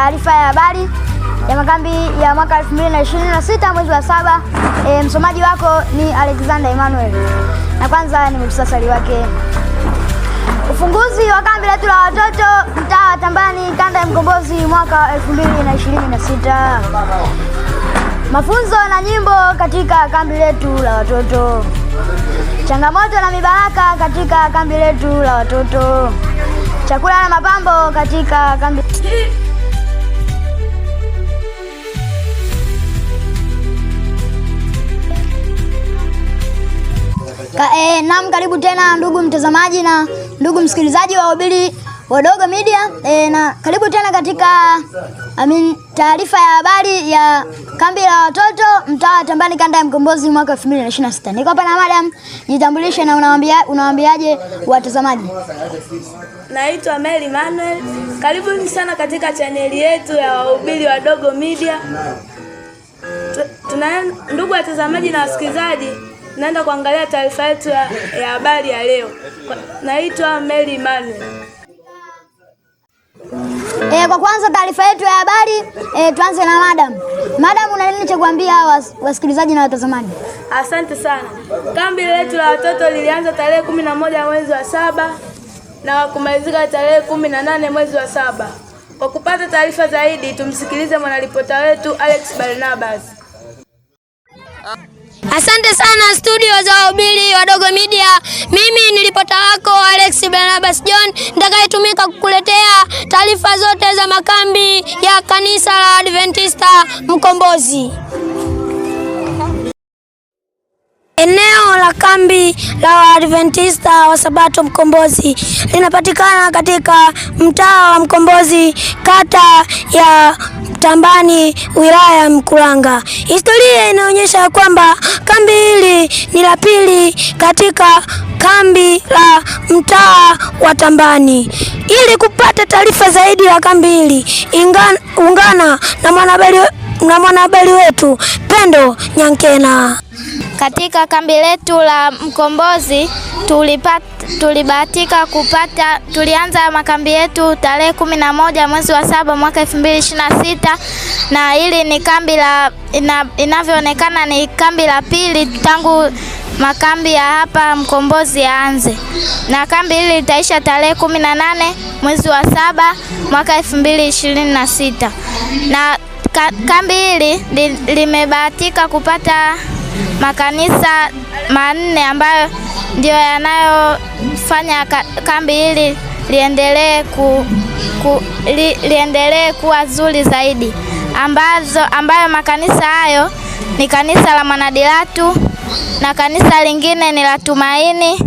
taarifa ya habari ya makambi ya mwaka 2026 mwezi wa 7. Msomaji wako ni Alexander Emmanuel, na kwanza ni muhtasari wake. Ufunguzi wa kambi letu la watoto mtaa wa Tambani, kanda ya Mkombozi, mwaka 2026. Mafunzo na nyimbo katika kambi letu la watoto. Changamoto na mibaraka katika kambi letu la watoto. Chakula na mapambo katika kambi. Naam, karibu tena ndugu mtazamaji na ndugu msikilizaji wa Wahubiri Wadogo Media, na karibu tena katika taarifa ya habari ya kambi la watoto mtaa wa Tambani, kanda ya Mkombozi, mwaka 2026. Niko hapa na madam, jitambulishe na unawaambiaje watazamaji? Naitwa Mary Manuel. Karibuni sana katika chaneli yetu ya Wahubiri Wadogo Media. Ndugu watazamaji na wasikilizaji, naenda kuangalia taarifa yetu ya habari ya leo. Naitwa Mary Manuel. Kwa kwanza taarifa yetu ya habari, tuanze na madam. Madam, una nini cha kuambia wasikilizaji na watazamaji? Asante sana. Kambi letu la watoto lilianza tarehe 11 mwezi wa 7 na kumalizika tarehe 18 mwezi wa 7. Kwa kupata taarifa zaidi, tumsikilize mwanaripota wetu Alex Barnabas. Asante sana studio za Wahubiri Wadogo Media. Mimi ni ripota wako Alex Barnabas John, nitakayetumika kukuletea taarifa zote za makambi ya kanisa la Adventista Mkombozi. Eneo la kambi la Adventista wa Sabato Mkombozi linapatikana katika mtaa wa Mkombozi, kata ya Tambani, wilaya ya Mkuranga. Historia inaonyesha kwamba kambi hili ni la pili katika kambi la mtaa wa Tambani. Ili kupata taarifa zaidi ya kambi hili, ungana na mwanahabari wetu Pendo Nyankena. Katika kambi letu la Mkombozi tulianza makambi yetu tarehe 11 mwezi wa 7 mwaka 2026, na hili ni kambi inavyoonekana ni kambi la pili tangu makambi ya hapa Mkombozi yaanze, na kambi hili litaisha tarehe 18 mwezi wa 7 mwaka 2026. Na kambi hili limebahatika kupata makanisa manne ambayo ndio yanayofanya kambi hili liendelee kuwa zuri zaidi, ambayo makanisa hayo ni kanisa la Mwanadilatu, na kanisa lingine ni la Tumaini,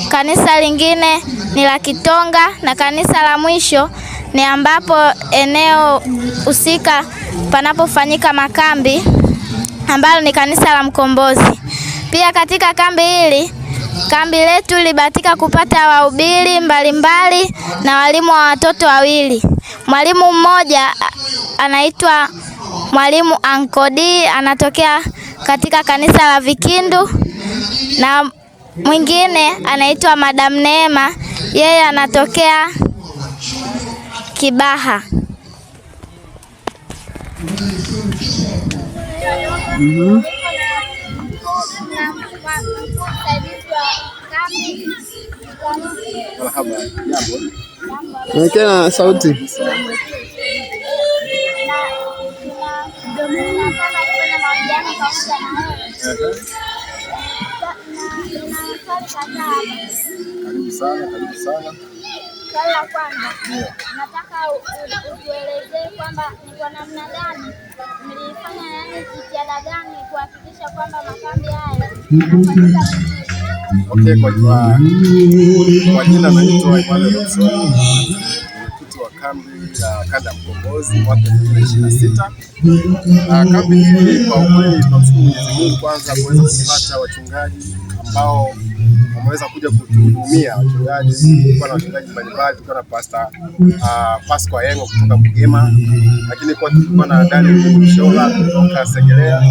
kanisa lingine ni la Kitonga, na kanisa la mwisho ni ambapo eneo husika panapofanyika makambi ambalo ni kanisa la Mkombozi. Pia katika kambi letu libahatika kupata wahubiri mbalimbali na walimu wa watoto wawili. Mwalimu mmoja anaitwa Mwalimu Ankodi, anatokea katika kanisa la Vikindu, na mwingine anaitwa Madam Neema, yeye anatokea Kibaha. Nakena sauti. Karibu sana. Swali la kwanza, nataka utuelezee kwamba ni kwa namna gani mlifanya, jitihada gani kuhakikisha kwamba makambi haya yanafanyika vizuri? Okay, kwa jina naitwa Emmanuel Robson, mwenyekiti wa kambi ya kanda ya Mkombozi mwaka 2026. Kambi hili kwa ukweli tunamshukuru Mwenyezi Mungu kwanza kuweza kupata wachungaji ambao wameweza kuja kutuhudumia. Wachungaji kwa na wachungaji mbalimbali, tulikuwa na Pascal Yengo kutoka Bugema, lakini kwa tulikuwa na Daniel Mshola kutoka Segerea,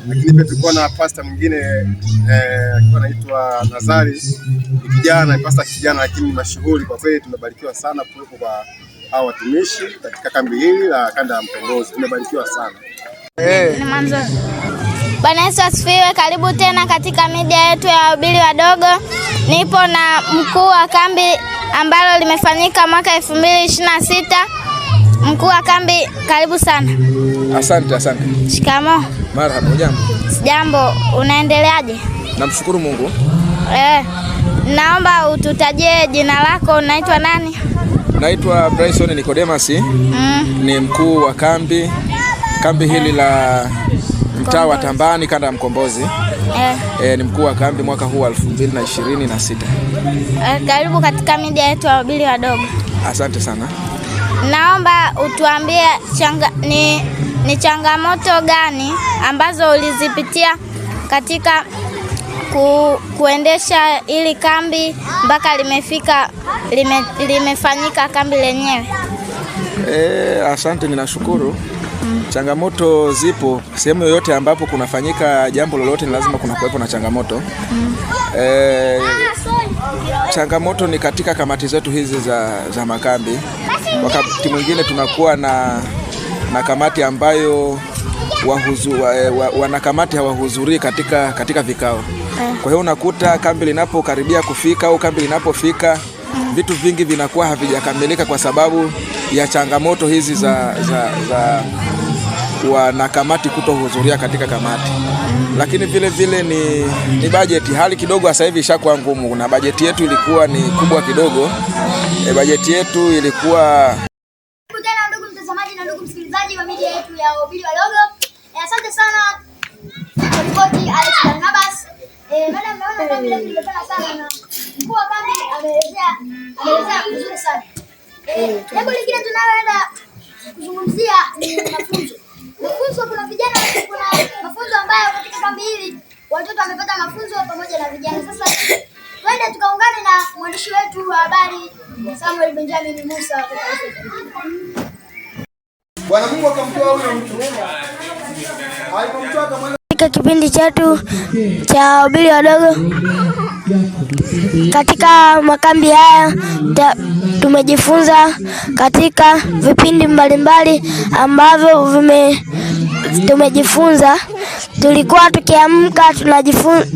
lakini pia tulikuwa na pastor mwingine alikuwa anaitwa Nazari, kijana pastor kijana lakini mashuhuri. Kwa kweli tumebarikiwa sana kuwepo kwa au watumishi katika kambi hili la kanda ya Mkombozi. Tumebarikiwa sana. Bwana Yesu asifiwe. Karibu tena katika media yetu ya wahubiri wadogo. Nipo na mkuu wa kambi ambalo limefanyika mwaka 2026. Mkuu wa kambi, karibu sana. Asante. Shikamoo. Marhaba. Jambo. Jambo. Unaendeleaje? Namshukuru Mungu. Naomba ututajie jina lako, unaitwa nani? Naitwa Bryson Nicodemus. Ni mkuu wa kambi hili la mtaa wa Tambani kanda ya Mkombozi. Ni mkuu wa kambi mwaka huu 2026. Karibu katika media yetu ya wahubiri wadogo. Asante sana. Naomba utuambie ni changamoto gani ambazo ulizipitia katika kuendesha ili kambi mpaka limefanyika kambi lenyewe. Asante, ninashukuru. Changamoto zipo sehemu yoyote ambapo kunafanyika jambo lolote, ni lazima kuna kuwepo na changamoto. Changamoto ni katika kamati zetu hizi za makambi. Wakati mwingine tunakuwa na kamati ambayo wanakamati hawahudhurii katika vikao. Kwa hiyo unakuta kambi linapokaribia kufika au kambi linapofika, vitu vingi vinakuwa havijakamilika kwa sababu ya changamoto hizi za wanakamati kutohudhuria katika kamati. Lakini vile ni bajeti. Hali kidogo sasa hivi ishakuwa ngumu, na bajeti yetu ilikuwa ni kubwa kidogo. Bajeti yetu ilikuwa. Ndugu mtazamaji na ndugu msikilizaji wa media yetu ya wahubiri wadogo, asante sana ripoti Alex Barnabas. Madam, naona kambi leo limepana sana na mkuu wa kambi ameelezea vizuri sana. Jambo lingine tunaloenda kuzungumzia ni mafunzo. Kuna vijana, kuna mafunzo ambayo katika kambi hili watoto wamepata mafunzo pamoja na vijana. Sasa twende tukaungane na mwandishi wetu wa habari Samuel Benjamin Musa. Bwana Mungu akamtoa huyo mtu. Alipomtoa kama katika kipindi chetu cha wahubiri wadogo katika makambi haya tumejifunza katika vipindi mbalimbali ambavyo tumejifunza. Tulikuwa tukiamka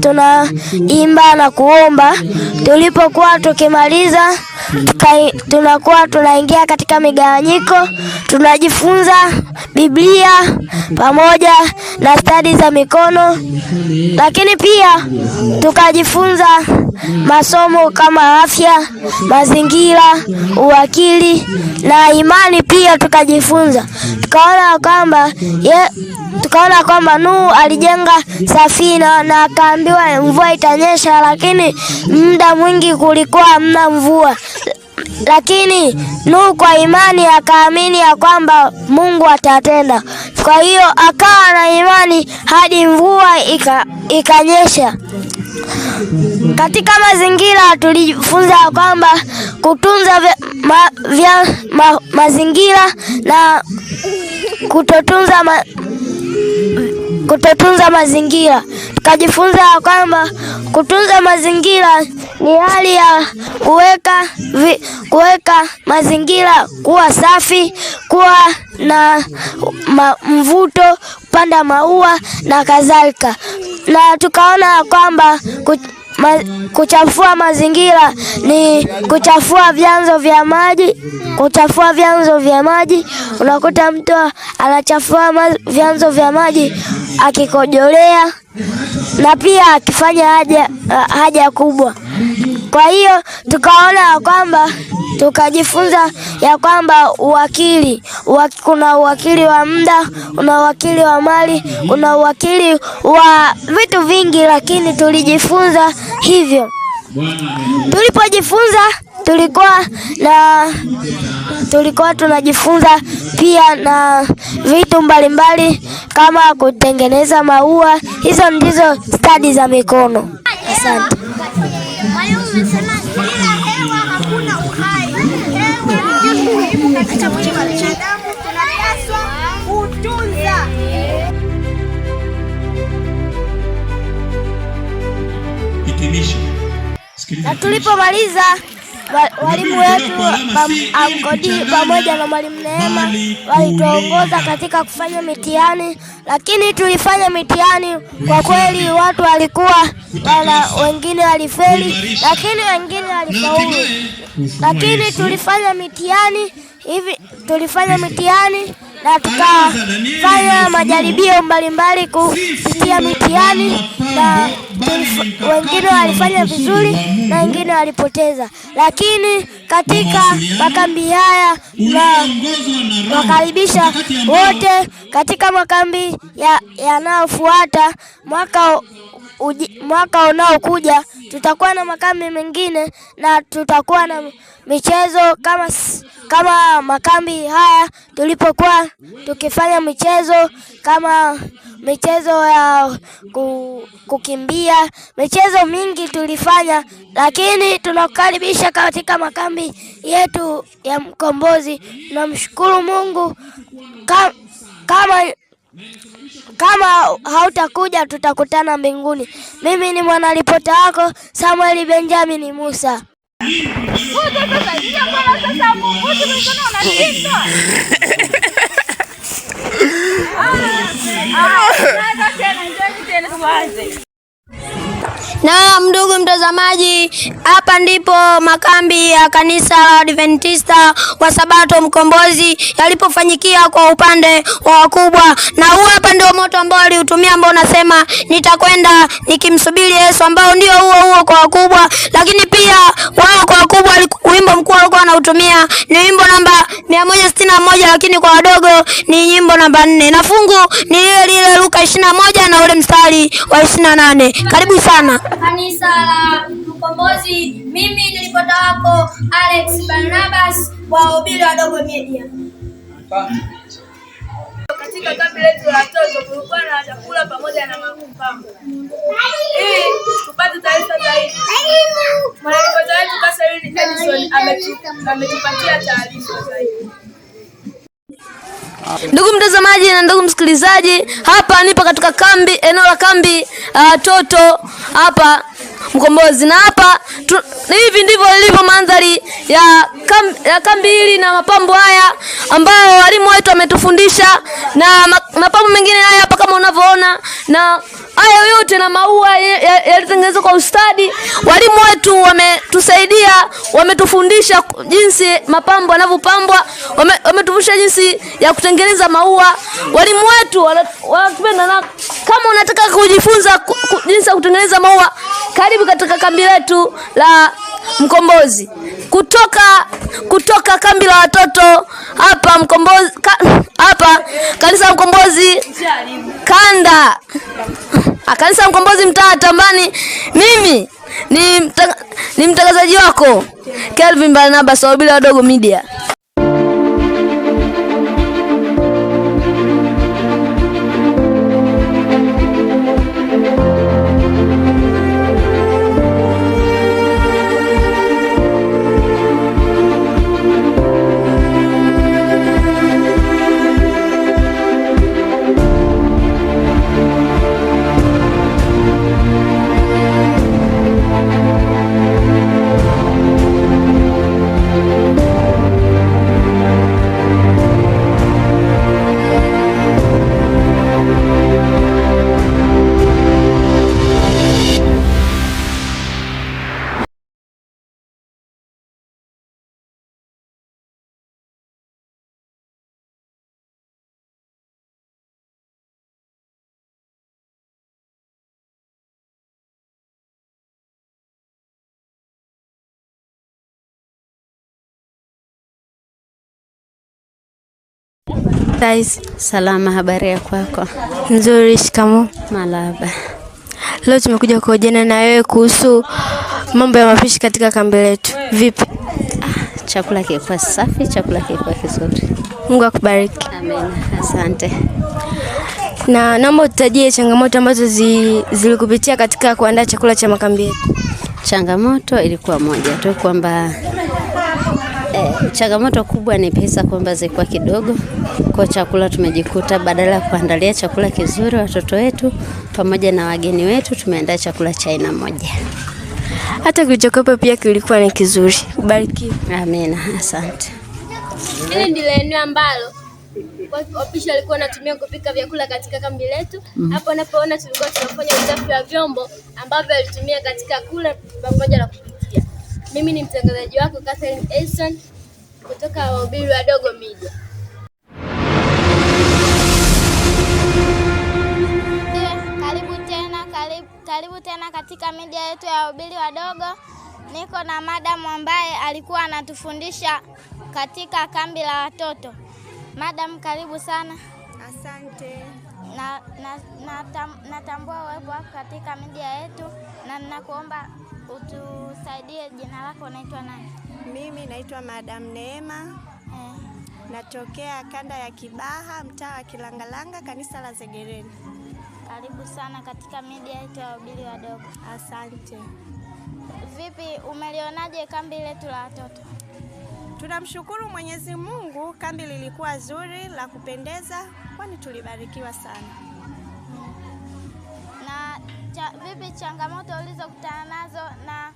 tunaimba na kuomba. Tulipokuwa tukimaliza tunakuwa tunaingia katika migawanyiko, tunajifunza Biblia pamoja na stadi za mikono, lakini pia tukajifunza masomo kama afya, mazingira, uwakili na imani pia tukajifunza. Tukaona kwamba Nuhu alijenga safina na akaambiwa mvua itanyesha, lakini muda mwingi kulikuwa hamna mvua. Lakini Nuhu kwa imani akaamini ya kwamba Mungu atatenda. Kwa hiyo akawa na imani hadi mvua ikanyesha. Katika mazingira tulijifunza kwamba kutunza mazingira na kutotunza mazingira. Tukajifunza kwamba kutunza mazingira ni hali ya kuweka mazingira kuwa safi, kuwa na mvuto, kupanda maua na kadhalika. Na tukaona kwamba kuchafua mazingira ni kuchafua vyanzo vya maji. Unakuta mtu anachafua vyanzo vya maji akikojolea na pia akifanya haja kubwa. Kwa hiyo tukaona kwamba tukajifunza ya kwamba kuna uwakili wa muda, kuna uwakili wa mali, kuna uwakili wa vitu vingi, lakini tulijifunza hivyo. Tulipojifunza tulikuwa tunajifunza pia na vitu mbalimbali kama kutengeneza maua. Hizo ndizo stadi za mikono. Asante. Na tulipomaliza walimu wetu Amkodi pamoja na mwalimu Neema walituongoza katika kufanya mitihani, lakini tulifanya mitihani kwa kweli, watu walikuwa wengine walifeli, lakini wengine walifaulu. Lakini tulifanya mitihani na tukafanya majaribio mbalimbali kupitia mitihani, na wengine walifanya vizuri na wengine walipoteza. Lakini katika makambi haya na wakaribisha wote katika makambi yanayofuata. Mwaka unaokuja tutakuwa na makambi mengine na tutakuwa na michezo kama makambi haya tulipokuwa tukifanya michezo kama michezo ya kukimbia, michezo mingi tulifanya. Lakini tunakukaribisha katika makambi yetu ya Mkombozi. Tunamshukuru Mungu. Kama hautakuja tutakutana mbinguni. Mimi ni mwanaripota wako Samuel Benjamin Musa. Na ndugu mtazamaji, hapa ndipo makambi ya kanisa la Adventista wa Sabato Mkombozi yalipofanyikia kwa upande wa wakubwa. Na huu hapa ndio moto ambao aliutumia, ambao unasema nitakwenda nikimsubiri Yesu, ambao ndio huo kwa wakubwa. Lakini pia wao kwa wakubwa wimbo mkuu walikuwa wanautumia ni wimbo namba 161, lakini kwa wadogo ni nyimbo namba 4. Na fungu ni lile Luka 21 na ule mstari wa 28. Karibu sana kanisa la Mkombozi. Mimi ni ripota wako Alex Barnabas wa Wahubiri Wadogo Media. Katika kambi letu la watoto kulikuwa na chakula pamoja na mapambo. Ili tupate taarifa zaidi, mwanaripota wetu Catherine Edison ametupatia taarifa zaidi. Ndugu mtazamaji na ndugu msikilizaji, hapa nipo katika kambi, eneo la kambi watoto hapa Mkombozi. Na hapa hivi ndivyo ilivyo mandhari ya kambi hili na mapambo haya ambao walimu wetu wametufundisha, na mapambo mengine haya hapa kama unavyoona, na haya yote na maua yalitengenezwa kwa ustadi. Walimu wetu wametusaidia, wametufundisha jinsi mapambo yanavyopambwa, wametufundisha jinsi ya kutengeneza maua. Walimu wetu wanatupenda, na kama unataka kujifunza jinsi ya kutengeneza maua, karibu katika kambi letu la Mkombozi. Kutoka kambi la watoto hapa Mkombozi, hapa kanisa la Mkombozi kanisa Mkombozi mtaa Tambani. Mimi ni mtangazaji wako Kelvin Barnabas wa Wahubiri Wadogo Media. Salama, habari ya kwako? Nzuri, shikamoo. Malaba. Leo tumekuja kuhojiana na wewe kuhusu mambo ya mapishi katika kambi letu. Vipi? Chakula kilikuwa safi, chakula kilikuwa kizuri. Mungu akubariki. Amen. Asante. Na naomba utajie changamoto ambazo zilikupitia katika kuandaa chakula cha makambi yetu. Changamoto ilikuwa moja tu, kwamba changamoto kubwa ni pesa, kwamba zilikuwa kidogo. Kwa chakula tumejikuta badala ya kuandalia chakula kizuri watoto wetu pamoja na wageni wetu, tumeandaa chakula cha aina moja. Hata kilichokuwepo pia kilikuwa ni kizuri. Ubarikiwe. Amina, asante. Hili ndilo eneo ambalo wapishi walikuwa wanatumia kupika vyakula katika kambi letu. Hapo unapoona tulikuwa tunafanya usafi wa vyombo ambavyo walitumia katika kula pamoja na kupikia. Mimi ni mtangazaji wako Catherine Edson kutoka Wahubiri Wadogo Media. Karibu tena katika media yetu ya Wahubiri Wadogo. Niko na madam ambaye alikuwa anatufundisha katika kambi la watoto. Madam, karibu sana. Asante. Natambua uwepo wako katika media yetu na ninakuomba utusaidie, jina lako unaitwa nani? Mimi naitwa Madam Neema. Natokea kanda ya Kibaha, mtaa wa Kilangalanga, kanisa la Zegereni. Karibu sana katika media yetu ya Wahubiri Wadogo. Asante. Vipi, umelionaje kambi letu la watoto? Tunamshukuru Mwenyezi Mungu, kambi lilikuwa zuri la kupendeza, kwani tulibarikiwa sana. Na vipi changamoto ulizokutana nazo, na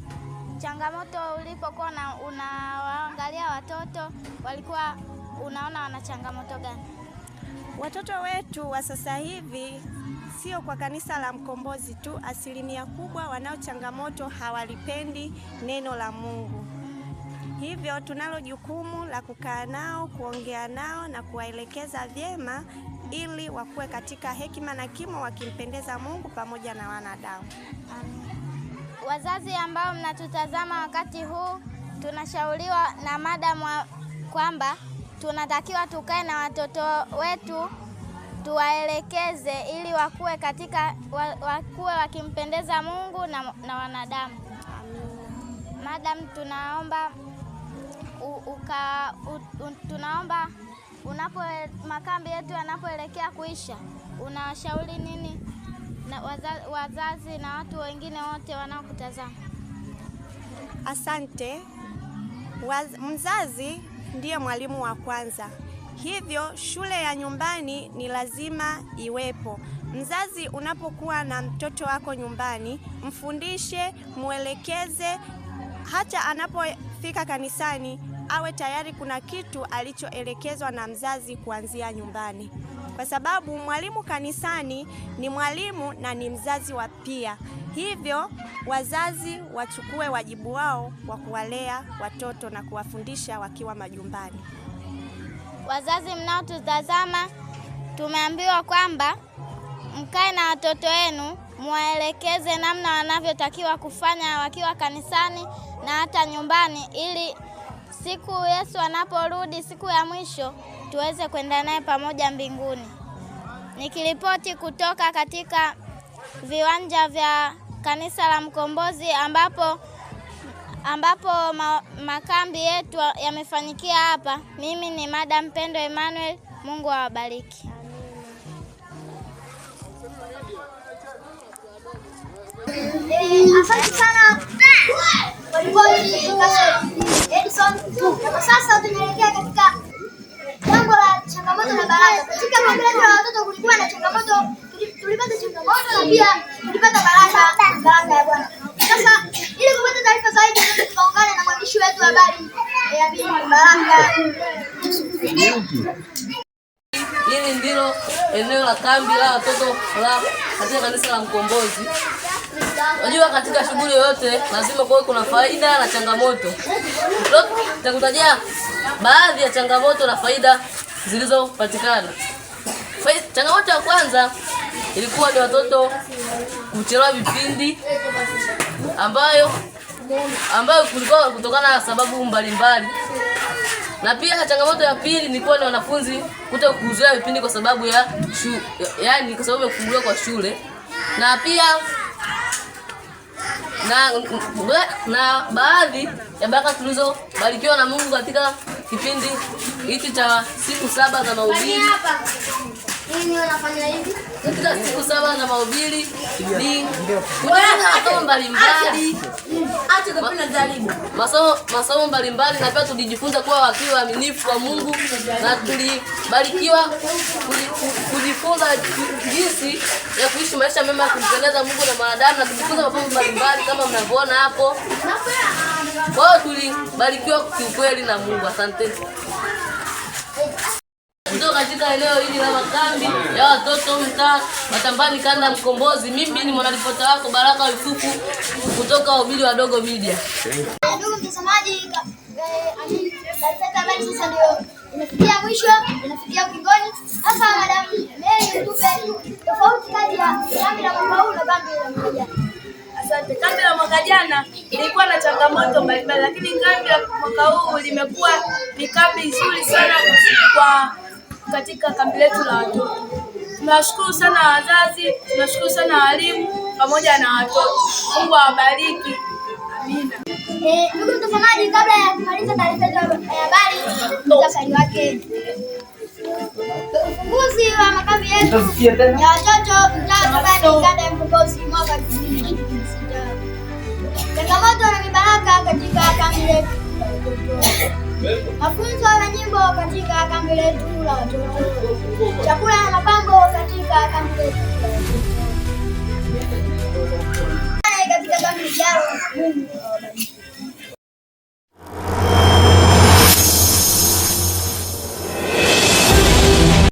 changamoto ulipokuwa unawaangalia watoto walikuwa unaona wana changamoto gani? Watoto wetu wa sasa hivi sio kwa kanisa la Mkombozi tu, asilimia kubwa wanao changamoto, hawalipendi neno la Mungu. Hivyo tunalo jukumu la kukaa nao, kuongea nao na kuwaelekeza vyema ili wakuwe katika hekima na kimo wakimpendeza Mungu pamoja na wanadamu. Wazazi ambao mnatutazama wakati huu, tunashauriwa na madam kwamba tunatakiwa tukae na watoto wetu tuwaelekeze ili wakuwe wakimpendeza Mungu na wanadamu. Madam, tunaomba makambi yetu yanapoelekea kuisha, unawashauri nini na wazazi na watu wengine wote wanaokutazama? Asante. Mzazi ndiye mwalimu wa kwanza. Hivyo shule ya nyumbani ni lazima iwepo. Mzazi, unapokuwa na mtoto wako nyumbani, mfundishe, muelekeze, hata anapofika kanisani awe tayari kuna kitu alichoelekezwa na mzazi kuanzia nyumbani. Kwa sababu mwalimu kanisani ni mwalimu na ni mzazi wa pia. Hivyo wazazi wachukue wajibu wao wa kuwalea watoto na kuwafundisha wakiwa majumbani. Wazazi mnaotutazama, tumeambiwa kwamba mkae na watoto wenu, muwaelekeze namna wanavyotakiwa kufanya wakiwa kanisani na hata nyumbani, ili siku Yesu anaporudi, siku ya mwisho, tuweze kwenda naye pamoja mbinguni. Nikiripoti kutoka katika viwanja vya kanisa la Mkombozi ambapo makambi yetu yamefanyikia hapa, mimi ni Madam Pendo Emmanuel. Mungu awabariki. Asante sana Edson. Sasa tunaelekea katika jambo la changamoto na baraka. Katika kambi letu la watoto kulikuwa na changamoto, tulipata changamoto na pia tulipata baraka ya Bwana. Sasa ili kupata taarifa zaidi, tukaungana na mwandishi wetu wa habari Baraka. Hili ndilo eneo la kambi la watoto katika kanisa la Mkombozi. Unajua, katika shughuli yoyote lazima kuwe kuna faida na changamoto. Nitakutajia baadhi ya changamoto na faida zilizopatikana. Changamoto ya kwanza ilikuwa ni watoto kuchelewa vipindi, ambayo kulikuwa kutokana na sababu mbalimbali. Na pia changamoto ya pili ilikuwa ni wanafunzi kutokuhudhuria vipindi kwa sababu ya kwa sababu ya kufunguliwa kwa shule. Na pia na baadhi ya baraka tulizobarikiwa na Mungu katika kipindi hiki cha siku 7 za mahubiri. Katika siku 7 za mahubiri ni kutoka mbalimbali masomo mbalimbali, na pia tulijifunza kuwa wakili waaminifu wa Mungu, na tulibarikiwa kujifunza jinsi ya kuishi maisha mema ya kumpendeza Mungu na wanadamu, na tulijifunza mambo mbalimbali kama mnavyoona hapo. Kwa hiyo tulibarikiwa kiukweli na Mungu. Asante. Kutoka katika eneo hili la makambi ya watoto mtaa Matambani kanda Mkombozi, mimi ni mwanaripota wako Baraka Yusufu kutoka Wahubiri Wadogo Media. Ndugu mtazamaji, habari sasa ndio inafikia mwisho, inafikia ukingoni. Sasa madam Mary tupe tofauti kati ya kambi la mwaka huu na kambi la mwaka jana. Asante. Kambi la mwaka jana ilikuwa na changamoto mbalimbali, lakini kambi la mwaka huu limekuwa ni kambi nzuri sana katika kambi letu la watoto. Tunashukuru sana wazazi, tunashukuru sana walimu pamoja na watoto. Mungu awabariki. Amina. Ndugu mtazamaji, kabla ya kumaliza taarifa ya habari, mtasari wake ufunguzi wa makambi yetu ya watoto mtaa Matambani kanda ya Mkombozi mwaka 2026. Changamoto na mibaraka katika kambi letu. Mafunzo ya nyimbo katika kambi letu la watoto. Chakula na mapambo katika kambi letu la watoto. Katika kambi lijalo.